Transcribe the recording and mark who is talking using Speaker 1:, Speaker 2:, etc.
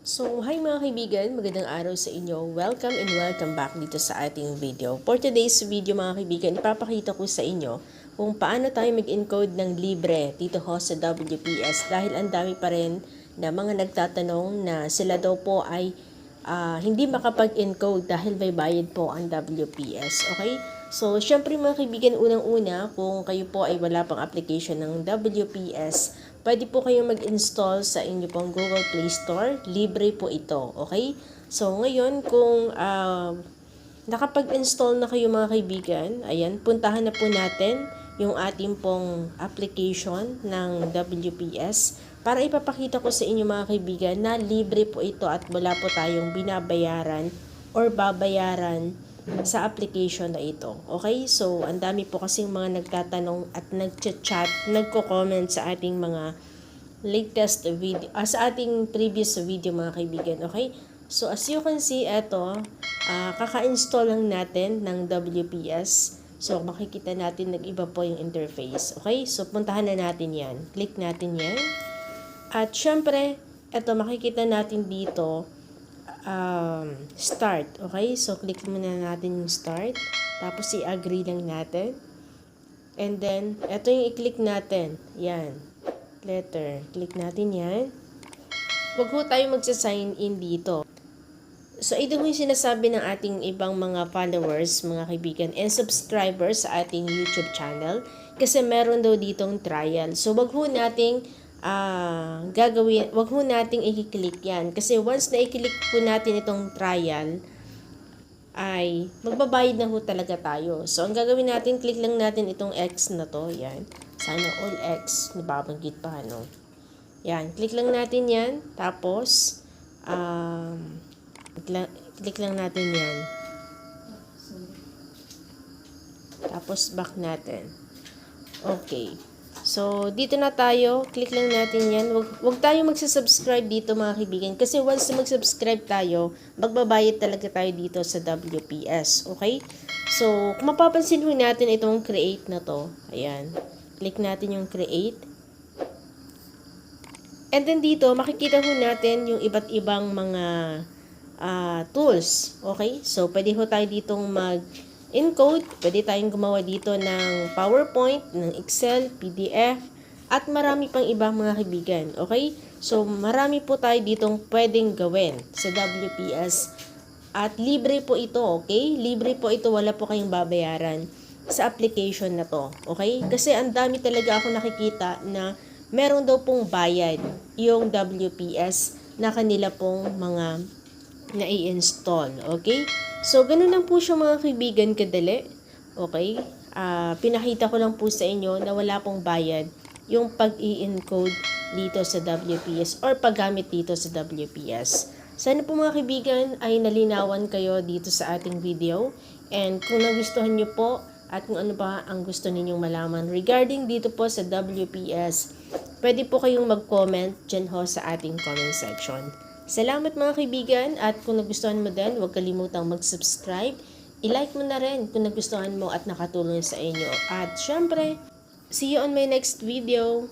Speaker 1: So, hi mga kaibigan, magandang araw sa inyo. Welcome and welcome back dito sa ating video. For today's video mga kaibigan, ipapakita ko sa inyo kung paano tayo mag-encode ng libre dito ho sa WPS dahil ang dami pa rin na mga nagtatanong na sila daw po ay hindi makapag-encode dahil may bayad po ang WPS. Okay? So, syempre mga kaibigan, unang-una, kung kayo po ay wala pang application ng WPS, pwede po kayong mag-install sa inyo pong Google Play Store. Libre po ito. Okay? So, ngayon, kung nakapag-install na kayo mga kaibigan, ayan, puntahan na po natin yung ating pong application ng WPS para ipapakita ko sa inyo mga kaibigan na libre po ito at wala po tayong binabayaran or babayaran sa application na ito. Okay? So, ang dami po kasing mga nagtatanong at nagchat-chat, nagko-comment sa ating mga latest video, sa ating previous video mga kaibigan. Okay? So, as you can see, ito, kaka-install lang natin ng WPS. So, makikita natin nag-iba po yung interface. Okay? So, puntahan na natin yan. Click natin yan. At syempre, ito makikita natin dito, start. Okay? So, click muna natin yung start. Tapos, i-agree lang natin. And then, ito yung i-click natin. Yan. Letter. Click natin yan. Huwag ho tayo magsa-sign in dito. So, ito yung sinasabi ng ating ibang mga followers, mga kaibigan, and subscribers sa ating YouTube channel. Kasi meron daw ditong trial. So, wag ho nating gagawin, wag ho nating i-click yan. Kasi once na i-click po natin itong trial, ay magbabayad na ho talaga tayo. So, ang gagawin natin, click lang natin itong X na to. Yan. Sana all X. Nababanggit pa, no? Yan. Click lang natin yan. Tapos, click lang natin yan. Tapos, back natin. Okay. So, dito na tayo. Click lang natin yan. Huwag tayo magsasubscribe dito mga kaibigan. Kasi once mag-subscribe tayo, magbabayad talaga tayo dito sa WPS. Okay? So, kung mapapansin ho natin itong create na to. Ayan. Click natin yung create. And then dito, makikita ho natin yung iba't ibang mga tools. Okay? So, pwede ho tayo ditong encode, pwede tayong gumawa dito ng PowerPoint, ng Excel, PDF, at marami pang iba mga kaibigan. Okay? So, marami po tayo ditong pwedeng gawin sa WPS. At libre po ito, okay? Libre po ito, wala po kayong babayaran sa application na to. Okay? Kasi ang dami talaga ako nakikita na meron daw pong bayad yung WPS na kanila pong mga na-i-install. Okay? So, ganun lang po siya mga kaibigan kadali. Okay? Pinakita ko lang po sa inyo na wala pong bayad yung pag-i-encode dito sa WPS or paggamit dito sa WPS. Sana po mga kaibigan ay nalinawan kayo dito sa ating video. And kung nagustuhan nyo po at kung ano pa ang gusto ninyong malaman regarding dito po sa WPS, pwede po kayong mag-comment dyan ho sa ating comment section. Salamat mga kaibigan at kung nagustuhan mo din, huwag kalimutang mag-subscribe. I-like mo na rin kung nagustuhan mo at nakatulong sa inyo. At syempre, see you on my next video.